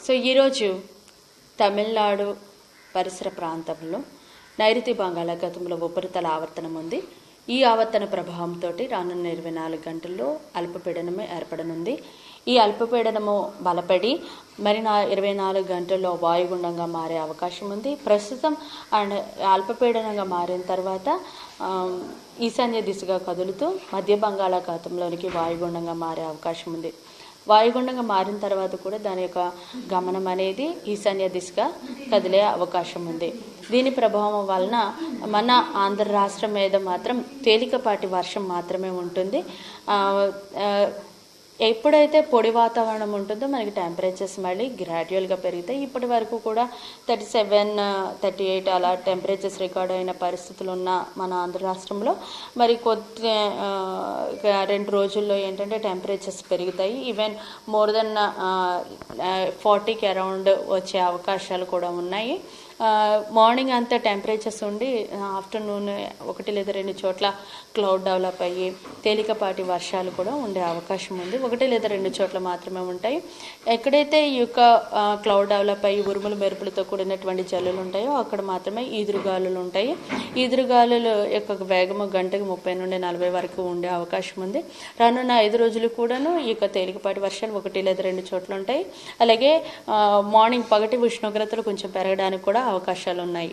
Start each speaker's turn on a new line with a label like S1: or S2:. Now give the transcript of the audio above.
S1: So ఈరోజు తమిళనాడు పరిసర ప్రాంతంలో నైరుతి బంగాళాఖాతంలో ఉపరితల ఆవర్తనం ఉంది. ఈ ఆవర్తన ప్రభావంతో రానున్న 24 గంటల్లో అల్పపీడనము ఏర్పడనుంది. ఈ అల్పపీడనము బలపడి మరి 24 గంటల్లో వాయుగుండంగా మారే అవకాశం ఉంది. ప్రస్తుతం అండ్ అల్పపీడనంగా మారిన తర్వాత ఈశాన్య దిశగా కదులుతూ మధ్య బంగాళాఖాతంలోనికి వాయుగుండంగా మారే అవకాశం ఉంది. వాయుగుండంగా మారిన తర్వాత కూడా దాని యొక్క గమనం అనేది ఈశాన్య దిశగా కదిలే అవకాశం ఉంది. దీని ప్రభావం వలన మన ఆంధ్ర రాష్ట్రం మీద మాత్రం తేలికపాటి వర్షం మాత్రమే ఉంటుంది. ఎప్పుడైతే పొడి వాతావరణం ఉంటుందో మనకి టెంపరేచర్స్ మళ్ళీ గ్రాడ్యువల్గా పెరుగుతాయి. ఇప్పటి వరకు కూడా 37, 38 అలా టెంపరేచర్స్ రికార్డ్ అయిన పరిస్థితులు ఉన్న మన ఆంధ్ర రాష్ట్రంలో మరి 2 రోజుల్లో ఏంటంటే టెంపరేచర్స్ పెరుగుతాయి. ఈవెన్ మోర్ దెన్ 40కి అరౌండ్ వచ్చే అవకాశాలు కూడా ఉన్నాయి. మార్నింగ్ అంతా టెంపరేచర్స్ ఉండి ఆఫ్టర్నూన్ 1 లేదా 2 చోట్ల క్లౌడ్ డెవలప్ అయ్యి తేలికపాటి వర్షాలు కూడా ఉండే అవకాశం ఉంది. 1 లేదా 2 చోట్ల మాత్రమే ఉంటాయి. ఎక్కడైతే ఈ యొక్క క్లౌడ్ డెవలప్ అయ్యి ఉరుములు మెరుపులతో కూడినటువంటి జల్లులు ఉంటాయో అక్కడ మాత్రమే ఈదురుగాలులు ఉంటాయి. ఈదురుగాలుల యొక్క వేగము గంటకు 30 నుండి 40 వరకు ఉండే అవకాశం ఉంది. రానున్న 5 రోజులు కూడాను ఈ యొక్క తేలికపాటి వర్షాలు 1 లేదా 2 చోట్ల ఉంటాయి. అలాగే మార్నింగ్ పగటి ఉష్ణోగ్రతలు కొంచెం పెరగడానికి కూడా అవకాశాలు ఉన్నాయి.